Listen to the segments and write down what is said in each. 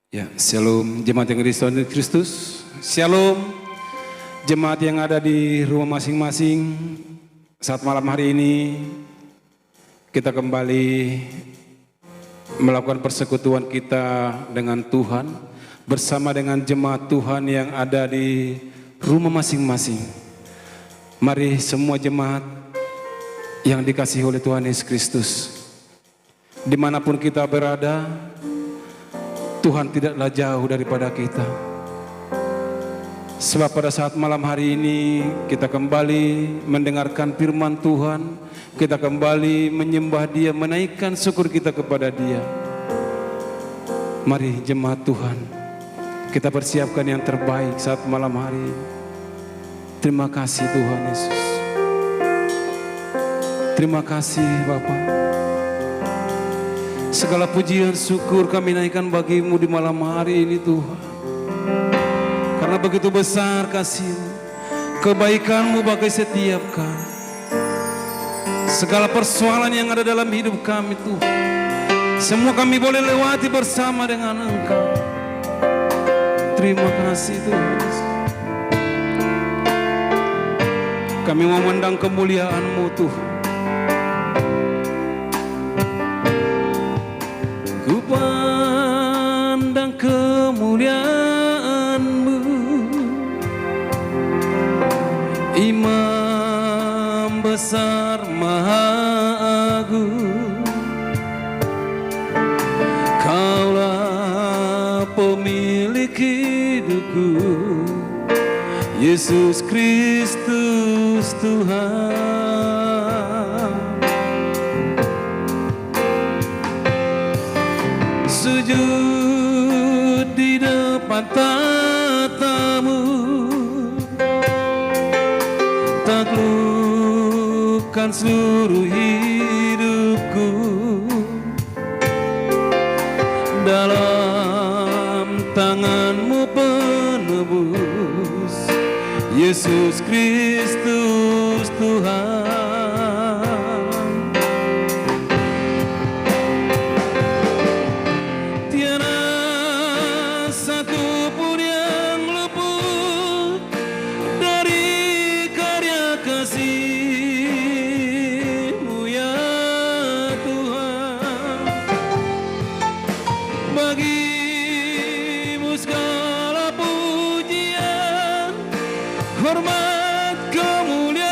Ya, shalom jemaat yang Tuhan Kristus. Shalom jemaat yang ada di rumah masing-masing. Saat malam hari ini kita kembali melakukan persekutuan kita dengan Tuhan bersama dengan jemaat Tuhan yang ada di rumah masing-masing. Mari semua jemaat yang dikasihi oleh Tuhan Yesus Kristus, dimanapun kita berada, Tuhan tidaklah jauh daripada kita. Sebab pada saat malam hari ini kita kembali mendengarkan firman Tuhan, kita kembali menyembah Dia, menaikkan syukur kita kepada Dia. Mari jemaat Tuhan, kita persiapkan yang terbaik saat malam hari ini. Terima kasih Tuhan Yesus. Terima kasih Bapa. Segala pujian syukur kami naikkan bagi-Mu di malam hari ini Tuhan. Karena begitu besar kasih-Mu, kebaikan-Mu bagi setiap kami. Segala persoalan yang ada dalam hidup kami Tuhan, semua kami boleh lewati bersama dengan Engkau. Terima kasih Tuhan. Kami memandang kemuliaan-Mu Tuhan. Ku pandang kemuliaan-Mu, Imam besar maha agung. Kaulah pemilik hidupku, Yesus Kristus Tuhan. Sujud di depan tatamu, taklukkan seluruh hidupku. Dalam tangan-Mu penebus, Yesus Kristus Tuhan. Hormat kemuliaan,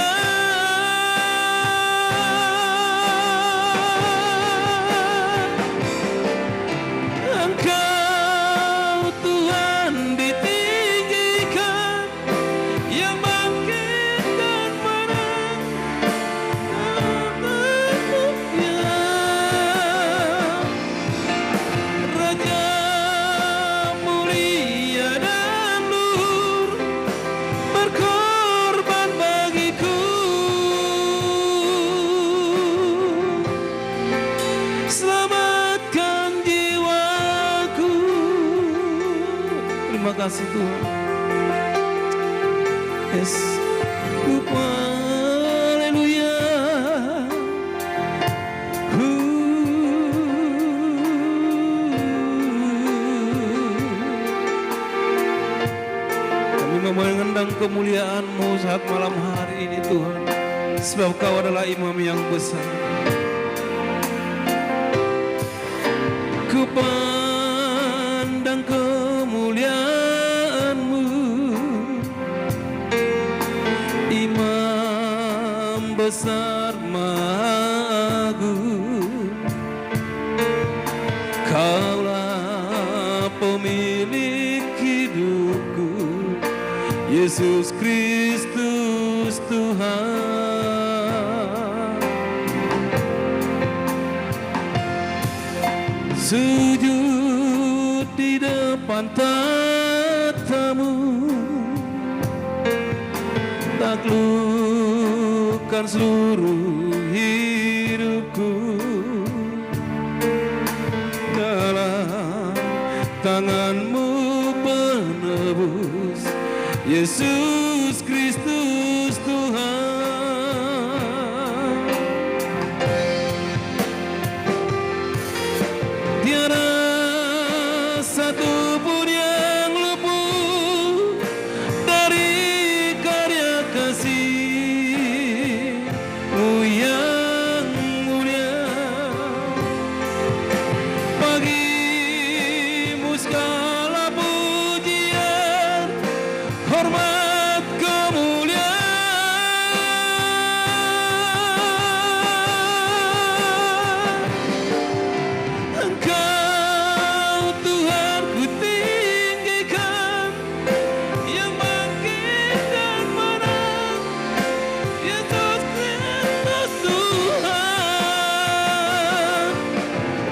Engkau Tuhan ditinggikan, yang bangkit dan menang. Raja mulia dan luhur, berkorban bagiku. Selamatkan jiwaku. Terima kasih Tuhan. Yes. Haleluya. Kami memandang kemuliaan-Mu saat malam hari ini Tuhan, sebab Kau adalah Imam yang besar. Ku pandang kemuliaan-Mu, Imam besar maha agung. Kaulah pemilik hidupku, Yesus Kristus Tuhan. Sujud di depan tatamu, taklukkan seluruh hidupku. Dalam tangan-Mu penebus, Yesus Kristus Tuhan. Tiada satu pun yang luput dari karya kasih-Mu yang mulia. Bagi-Mu segala pujian, hormat, kemuliaan. Engkau Tuhan ku tinggikan, yang bangkit dan menang, Yesus Kristus Tuhan,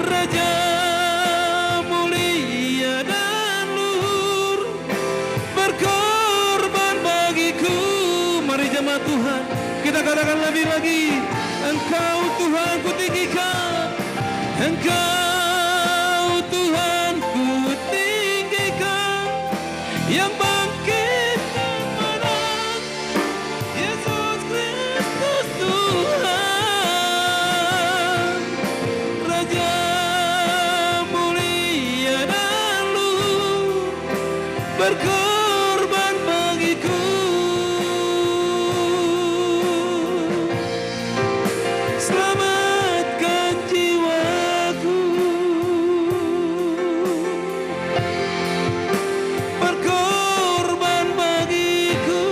Raja mulia dan luhur, berkorban bagiku. Mari jemaat Tuhan, kita katakan lebih lagi. Engkau Tuhan ku tinggikan, Engkau Tuhan ku tinggikan, yang bangkit dan menang, Yesus Kristus Tuhan, Raja mulia dan luhur, berkorban bagiku. Selamatkan jiwaku, berkorban bagiku.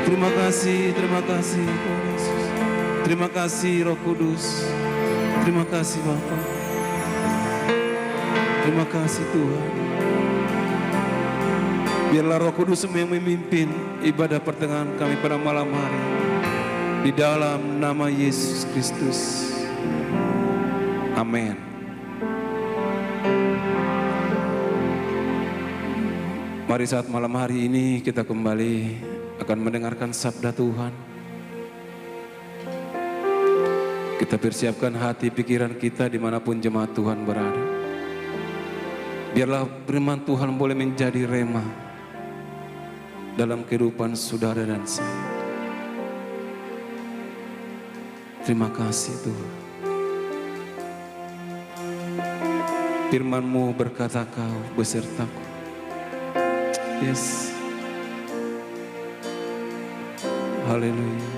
Terima kasih Tuhan Yesus. Terima kasih Roh Kudus. Terima kasih Bapa. Terima kasih Tuhan. Biarlah Roh Kudus yang memimpin ibadah pertengahan kami pada malam hari. Di dalam nama Yesus Kristus. Amin. Mari saat malam hari ini kita kembali akan mendengarkan sabda Tuhan. Kita persiapkan hati pikiran kita dimanapun jemaat Tuhan berada. Biarlah firman Tuhan boleh menjadi rema dalam kehidupan saudara dan saya. Terima kasih Tuhan. Firman-Mu berkata Kau besertaku. Yes. Haleluya.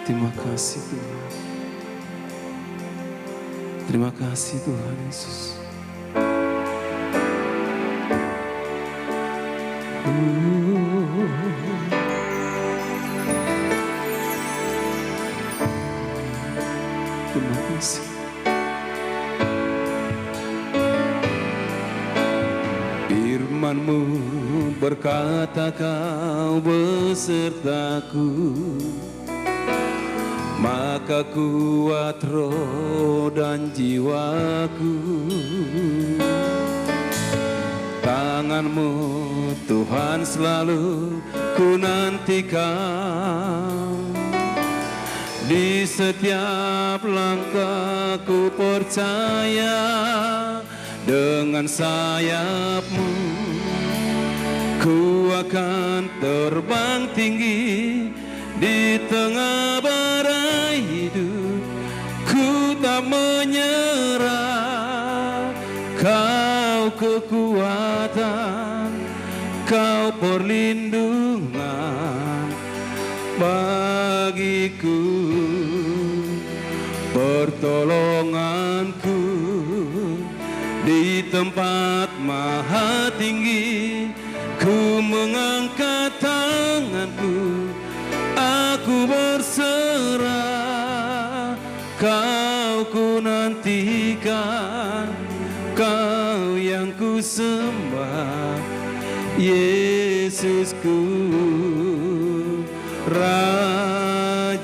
Terima kasih Tuhan. Terima kasih Tuhan Yesus. Terima kasih. Firman-Mu berkata Kau besertaku, maka kuat roh dan jiwaku. Tangan-Mu Tuhan selalu ku nantikan, di setiap langkah ku percaya, dengan sayap-Mu ku akan terbang tinggi di tengah badai hidup. Ku tak menyerah, Kau kekuatan, Kau perlindungan bagiku, pertolonganku di tempat maha tinggi. Ku mengangkat tanganku, aku berserah, Kau ku nantikan, Kau yang ku sembah, Yesusku, Rajaku.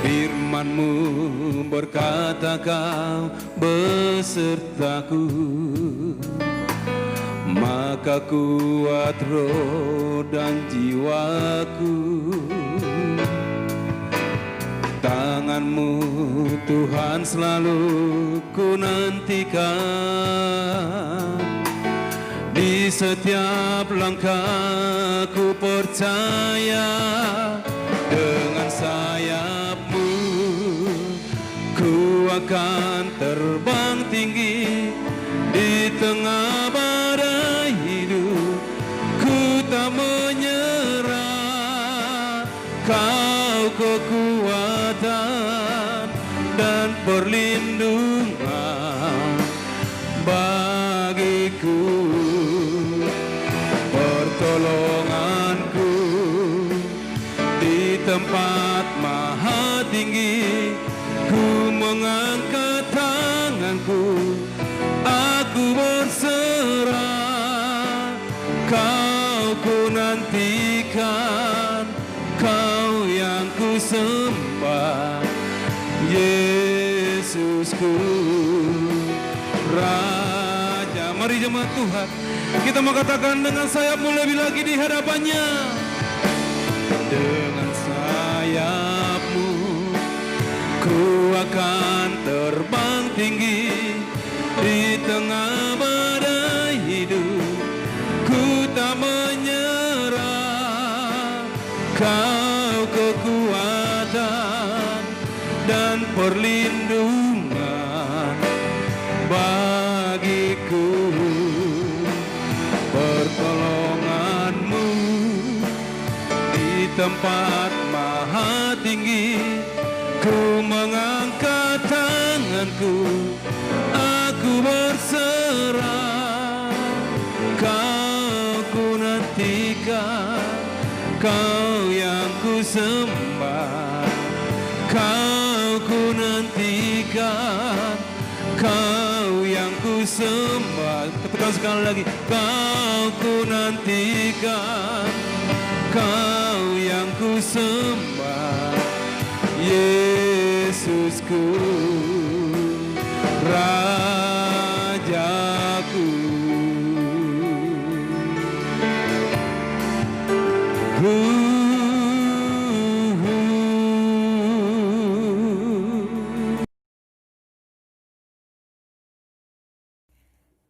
Firman-Mu berkata Kau besertaku, maka kuat roh dan jiwaku. Tangan-Mu Tuhan selalu ku nantikan, di Di setiap langkahku percaya, dengan sayap-Mu ku akan terbang tinggi. Di tengah badai hidup ku tak menyerah. Kau kekuatan dan perlindungan bagiku, pertolonganku di tempat maha tinggi. Ku mengangkat tanganku, aku berserah. Kau ku nantikan, Kau yang ku sembah, Yesusku Raja. Mari jemaat Tuhan, kita mau katakan dengan sayap-Mu lebih lagi di hadapannya. Dengan sayap-Mu ku akan terbang tinggi. Di tengah badai hidup ku tak menyerah. Kau kekuatan dan perlindungan bagiku, pertolongan-Mu di tempat maha tinggi. Ku mengangkat tanganku, aku berserah. Kau ku nantikan, Kau yang ku sembah. Kau ku nantikan, Kau yang ku sembah. Tekan sekali lagi. Kau ku nantikan, Kau yang ku sembah, Yesusku Rajaku.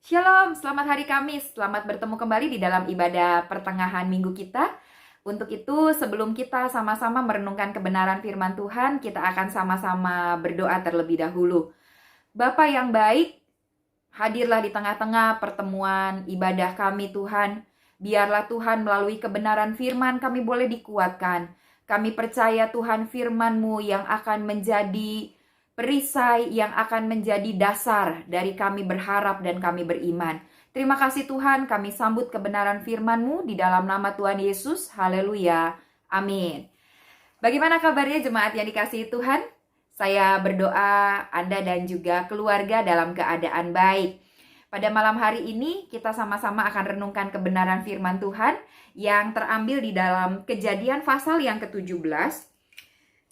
Shalom, selamat hari Kamis. Selamat bertemu kembali di dalam ibadah pertengahan minggu kita. Untuk itu, sebelum kita sama-sama merenungkan kebenaran firman Tuhan, kita akan sama-sama berdoa terlebih dahulu. Bapa yang baik, hadirlah di tengah-tengah pertemuan ibadah kami Tuhan. Biarlah Tuhan melalui kebenaran firman kami boleh dikuatkan. Kami percaya Tuhan firman-Mu yang akan menjadi perisai, yang akan menjadi dasar dari kami berharap dan kami beriman. Terima kasih Tuhan, kami sambut kebenaran firman-Mu di dalam nama Tuhan Yesus. Haleluya. Amin. Bagaimana kabarnya jemaat yang dikasihi Tuhan? Saya berdoa Anda dan juga keluarga dalam keadaan baik. Pada malam hari ini kita sama-sama akan renungkan kebenaran firman Tuhan yang terambil di dalam Kejadian pasal yang ke-17.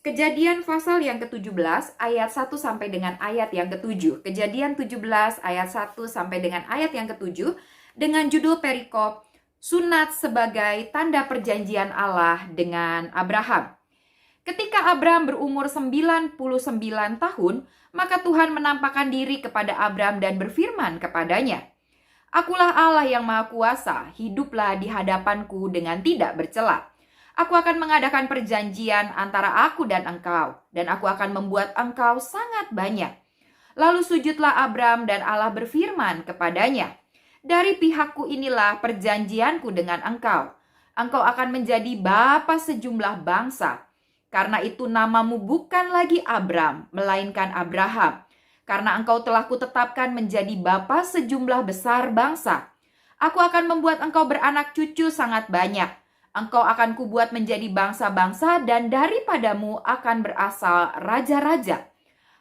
Kejadian pasal yang ke-17 ayat 1 sampai dengan ayat yang ke-7. Kejadian 17 ayat 1 sampai dengan ayat yang ke-7 dengan judul perikop Sunat sebagai tanda perjanjian Allah dengan Abraham. Ketika Abraham berumur 99 tahun, maka Tuhan menampakkan diri kepada Abraham dan berfirman kepadanya, "Akulah Allah yang Maha Kuasa, hiduplah di hadapanku dengan tidak bercela. Aku akan mengadakan perjanjian antara aku dan engkau, dan aku akan membuat engkau sangat banyak." Lalu sujudlah Abraham dan Allah berfirman kepadanya, "Dari pihakku inilah perjanjianku dengan engkau. Engkau akan menjadi bapa sejumlah bangsa. Karena itu namamu bukan lagi Abram, melainkan Abraham. Karena engkau telah kutetapkan menjadi bapa sejumlah besar bangsa. Aku akan membuat engkau beranak cucu sangat banyak. Engkau akan kubuat menjadi bangsa-bangsa dan daripadamu akan berasal raja-raja.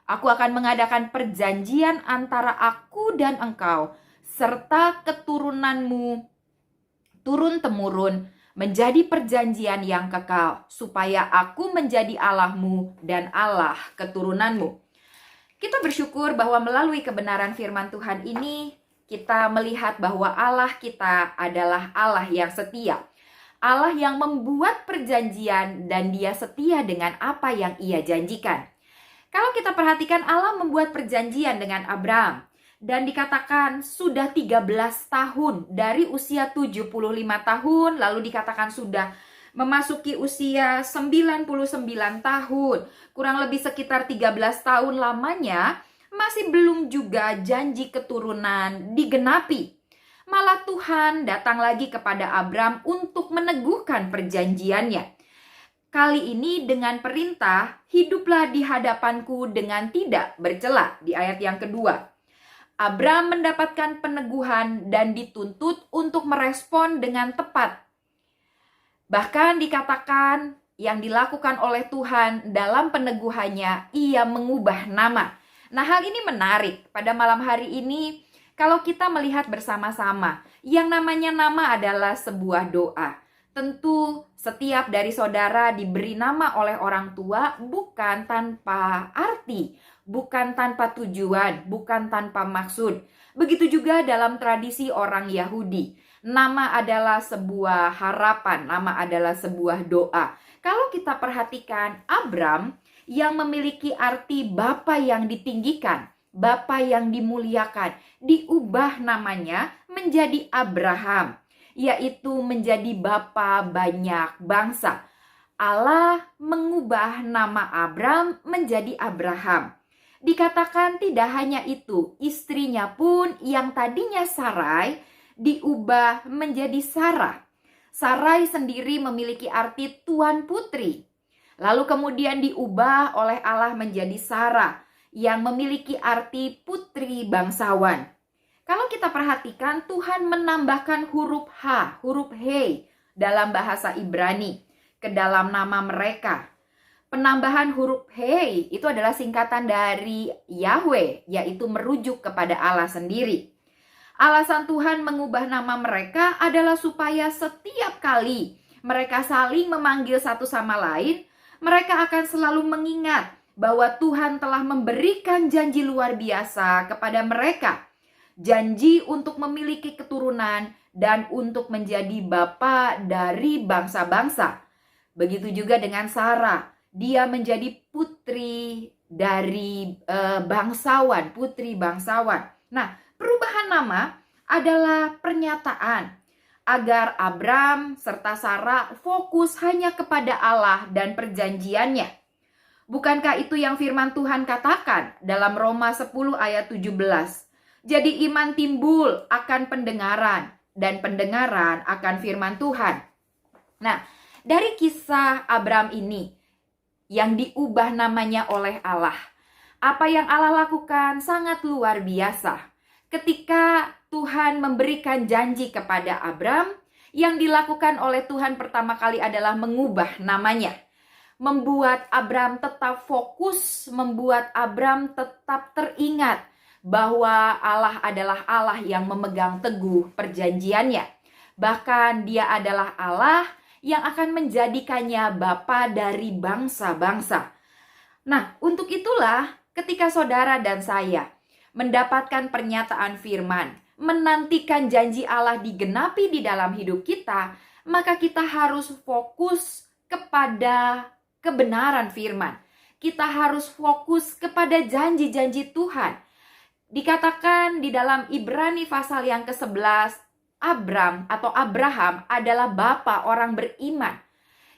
Aku akan mengadakan perjanjian antara aku dan engkau, serta keturunanmu turun-temurun menjadi perjanjian yang kekal, supaya aku menjadi Allahmu dan Allah keturunanmu." Kita bersyukur bahwa melalui kebenaran firman Tuhan ini, kita melihat bahwa Allah kita adalah Allah yang setia. Allah yang membuat perjanjian dan Dia setia dengan apa yang Ia janjikan. Kalau kita perhatikan, Allah membuat perjanjian dengan Abraham. Dan dikatakan sudah 13 tahun dari usia 75 tahun, lalu dikatakan sudah memasuki usia 99 tahun. Kurang lebih sekitar 13 tahun lamanya, masih belum juga janji keturunan digenapi. Malah Tuhan datang lagi kepada Abram untuk meneguhkan perjanjiannya. Kali ini dengan perintah, hiduplah di hadapanku dengan tidak bercela, di ayat yang kedua. Abram mendapatkan peneguhan dan dituntut untuk merespon dengan tepat. Bahkan dikatakan yang dilakukan oleh Tuhan dalam peneguhannya, ia mengubah nama. Nah, hal ini menarik. Pada malam hari ini, kalau kita melihat bersama-sama, yang namanya nama adalah sebuah doa. Tentu setiap dari saudara diberi nama oleh orang tua bukan tanpa arti, bukan tanpa tujuan, bukan tanpa maksud. Begitu juga dalam tradisi orang Yahudi. Nama adalah sebuah harapan, nama adalah sebuah doa. Kalau kita perhatikan Abram yang memiliki arti Bapa yang ditinggikan, Bapa yang dimuliakan, diubah namanya menjadi Abraham, yaitu menjadi bapa banyak bangsa. Allah mengubah nama Abram menjadi Abraham. Dikatakan tidak hanya itu, istrinya pun yang tadinya Sarai diubah menjadi Sarah. Sarai sendiri memiliki arti tuan putri. Lalu kemudian diubah oleh Allah menjadi Sarah yang memiliki arti putri bangsawan. Kalau kita perhatikan, Tuhan menambahkan huruf H, huruf He dalam bahasa Ibrani ke dalam nama mereka. Penambahan huruf He itu adalah singkatan dari Yahweh, yaitu merujuk kepada Allah sendiri. Alasan Tuhan mengubah nama mereka adalah supaya setiap kali mereka saling memanggil satu sama lain, mereka akan selalu mengingat bahwa Tuhan telah memberikan janji luar biasa kepada mereka. Janji untuk memiliki keturunan dan untuk menjadi bapa dari bangsa-bangsa. Begitu juga dengan Sarah. Dia menjadi putri dari bangsawan, putri bangsawan. Nah, perubahan nama adalah pernyataan agar Abram serta Sarah fokus hanya kepada Allah dan perjanjiannya. Bukankah itu yang firman Tuhan katakan dalam Roma 10 ayat 17? Jadi iman timbul akan pendengaran dan pendengaran akan firman Tuhan. Nah, dari kisah Abram ini yang diubah namanya oleh Allah, apa yang Allah lakukan sangat luar biasa. Ketika Tuhan memberikan janji kepada Abram, yang dilakukan oleh Tuhan pertama kali adalah mengubah namanya. Membuat Abram tetap fokus, membuat Abram tetap teringat bahwa Allah adalah Allah yang memegang teguh perjanjiannya. Bahkan dia adalah Allah yang akan menjadikannya bapa dari bangsa-bangsa. Nah, untuk itulah ketika saudara dan saya mendapatkan pernyataan firman, menantikan janji Allah digenapi di dalam hidup kita, maka kita harus fokus kepada kebenaran firman. Kita harus fokus kepada janji-janji Tuhan. Dikatakan di dalam Ibrani pasal yang ke-11, Abram atau Abraham adalah bapa orang beriman.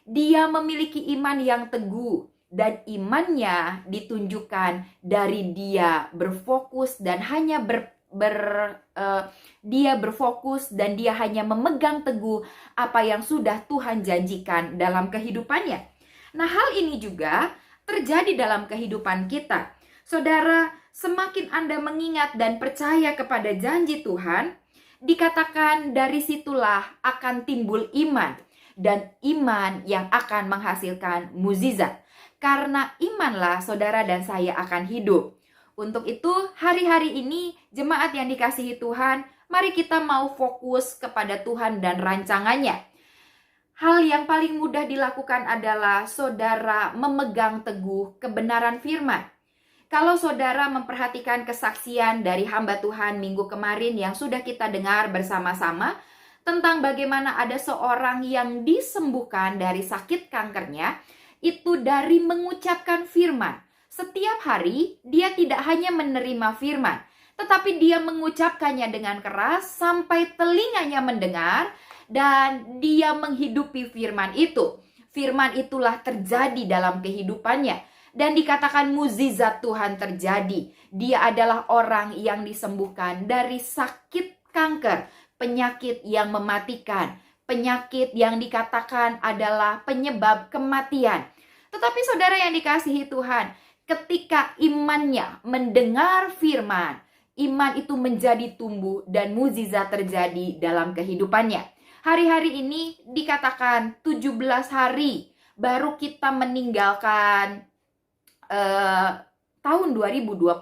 Dia memiliki iman yang teguh dan imannya ditunjukkan dari dia berfokus dan hanya dia berfokus dan dia hanya memegang teguh apa yang sudah Tuhan janjikan dalam kehidupannya. Nah, hal ini juga terjadi dalam kehidupan kita. Saudara, semakin Anda mengingat dan percaya kepada janji Tuhan, dikatakan dari situlah akan timbul iman, dan iman yang akan menghasilkan mukjizat. Karena imanlah saudara dan saya akan hidup. Untuk itu, hari-hari ini jemaat yang dikasihi Tuhan, mari kita mau fokus kepada Tuhan dan rancangannya. Hal yang paling mudah dilakukan adalah saudara memegang teguh kebenaran firman. Kalau saudara memperhatikan kesaksian dari hamba Tuhan minggu kemarin yang sudah kita dengar bersama-sama tentang bagaimana ada seorang yang disembuhkan dari sakit kankernya, itu dari mengucapkan firman. Setiap hari dia tidak hanya menerima firman, tetapi dia mengucapkannya dengan keras sampai telinganya mendengar dan dia menghidupi firman itu. Firman itulah terjadi dalam kehidupannya dan dikatakan mukjizat Tuhan terjadi. Dia adalah orang yang disembuhkan dari sakit kanker, penyakit yang mematikan, penyakit yang dikatakan adalah penyebab kematian. Tetapi saudara yang dikasihi Tuhan, ketika imannya mendengar firman, iman itu menjadi tumbuh dan mukjizat terjadi dalam kehidupannya. Hari-hari ini dikatakan 17 hari baru kita meninggalkan tahun 2021.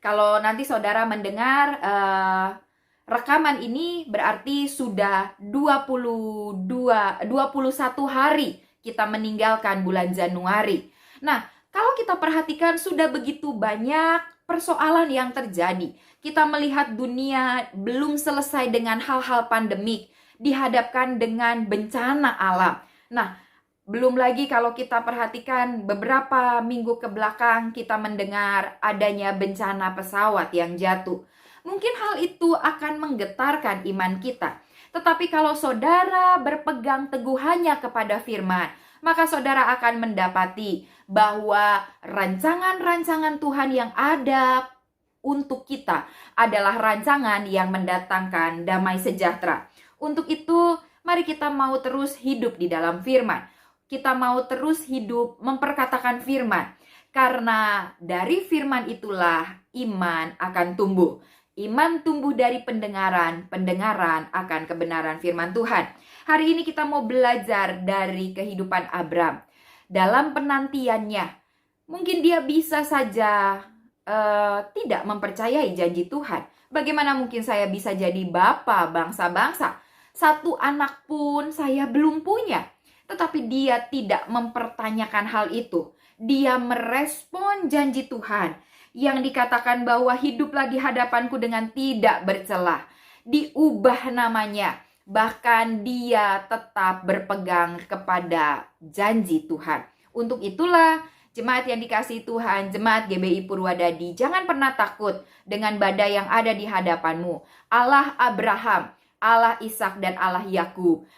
Kalau nanti saudara mendengar rekaman ini berarti sudah 21 hari kita meninggalkan bulan Januari. Nah, kalau kita perhatikan sudah begitu banyak persoalan yang terjadi. Kita melihat dunia belum selesai dengan hal-hal pandemik, dihadapkan dengan bencana alam. Nah, belum lagi kalau kita perhatikan beberapa minggu ke belakang kita mendengar adanya bencana pesawat yang jatuh. Mungkin hal itu akan menggetarkan iman kita. Tetapi kalau saudara berpegang teguh hanya kepada firman, maka saudara akan mendapati bahwa rancangan-rancangan Tuhan yang ada untuk kita adalah rancangan yang mendatangkan damai sejahtera. Untuk itu, mari kita mau terus hidup di dalam firman. Kita mau terus hidup memperkatakan firman. Karena dari firman itulah iman akan tumbuh. Iman tumbuh dari pendengaran, pendengaran akan kebenaran firman Tuhan. Hari ini kita mau belajar dari kehidupan Abram. Dalam penantiannya, mungkin dia bisa saja tidak mempercayai janji Tuhan. Bagaimana mungkin saya bisa jadi bapa bangsa-bangsa? Satu anak pun saya belum punya. Tetapi dia tidak mempertanyakan hal itu. Dia merespon janji Tuhan yang dikatakan bahwa hiduplah di hadapanku dengan tidak bercelah. Diubah namanya. Bahkan dia tetap berpegang kepada janji Tuhan. Untuk itulah jemaat yang dikasihi Tuhan, jemaat GBI Purwadadi, jangan pernah takut dengan badai yang ada di hadapanmu. Allah Abraham, Allah Ishak dan Allah Yakub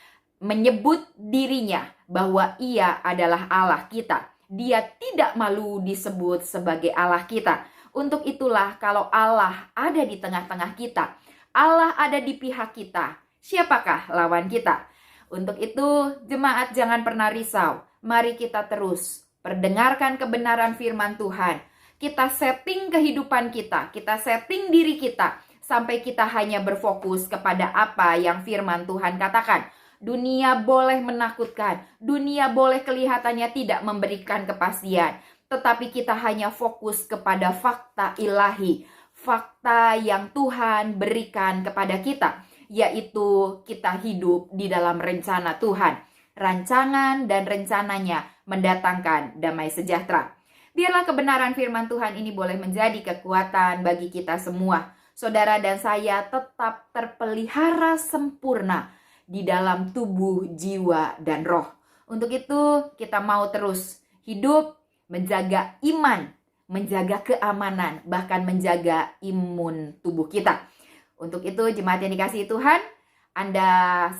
menyebut dirinya bahwa ia adalah Allah kita. Dia tidak malu disebut sebagai Allah kita. Untuk itulah kalau Allah ada di tengah-tengah kita, Allah ada di pihak kita, siapakah lawan kita? Untuk itu jemaat jangan pernah risau. Mari kita terus perdengarkan kebenaran firman Tuhan. Kita setting kehidupan kita setting diri kita sampai kita hanya berfokus kepada apa yang firman Tuhan katakan. Dunia boleh menakutkan, dunia boleh kelihatannya tidak memberikan kepastian, tetapi kita hanya fokus kepada fakta ilahi, fakta yang Tuhan berikan kepada kita, yaitu kita hidup di dalam rencana Tuhan. Rancangan dan rencananya mendatangkan damai sejahtera. Biarlah kebenaran firman Tuhan ini boleh menjadi kekuatan bagi kita semua. Saudara dan saya tetap terpelihara sempurna di dalam tubuh, jiwa, dan roh. Untuk itu kita mau terus hidup, menjaga iman, menjaga keamanan, bahkan menjaga imun tubuh kita. Untuk itu jemaat yang dikasihi Tuhan, Anda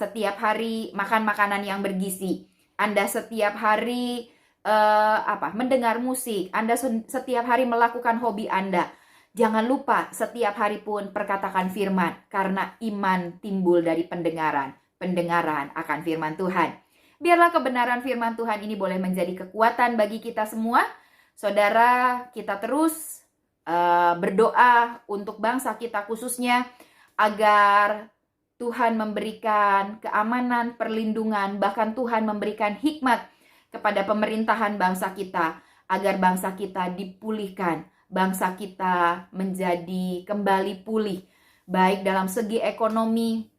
setiap hari makan makanan yang bergizi. Anda setiap hari mendengar musik. Anda setiap hari melakukan hobi Anda. Jangan lupa setiap hari pun perkatakan firman, karena iman timbul dari pendengaran. Pendengaran akan firman Tuhan. Biarlah kebenaran firman Tuhan ini boleh menjadi kekuatan bagi kita semua. Saudara, kita terus berdoa untuk bangsa kita khususnya, agar Tuhan memberikan keamanan, perlindungan, bahkan Tuhan memberikan hikmat kepada pemerintahan bangsa kita, agar bangsa kita dipulihkan, bangsa kita menjadi kembali pulih, baik dalam segi ekonomi,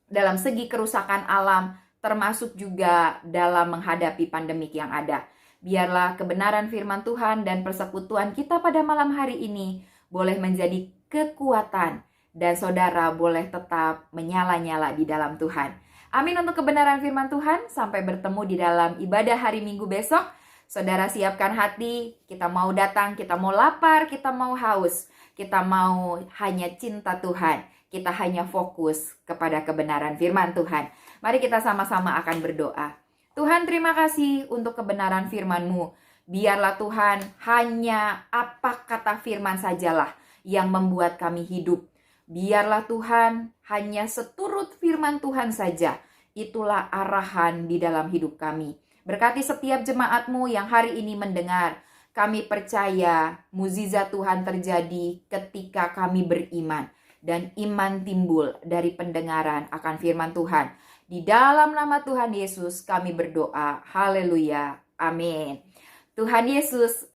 dalam segi kerusakan alam, termasuk juga dalam menghadapi pandemik yang ada. Biarlah kebenaran firman Tuhan dan persekutuan kita pada malam hari ini boleh menjadi kekuatan, dan saudara boleh tetap menyala-nyala di dalam Tuhan. Amin untuk kebenaran firman Tuhan. Sampai bertemu di dalam ibadah hari Minggu besok. Saudara siapkan hati, kita mau datang, kita mau lapar, kita mau haus. kita mau hanya cinta Tuhan, kita hanya fokus kepada kebenaran firman Tuhan. Mari kita sama-sama akan berdoa. Tuhan, terima kasih untuk kebenaran firman-Mu. Biarlah Tuhan hanya apa kata firman sajalah yang membuat kami hidup. Biarlah Tuhan hanya seturut firman Tuhan saja. Itulah arahan di dalam hidup kami. Berkati setiap jemaat-Mu yang hari ini mendengar. Kami percaya mukjizat Tuhan terjadi ketika kami beriman. Dan iman timbul dari pendengaran akan firman Tuhan. Di dalam nama Tuhan Yesus kami berdoa. Haleluya. Amin. Tuhan Yesus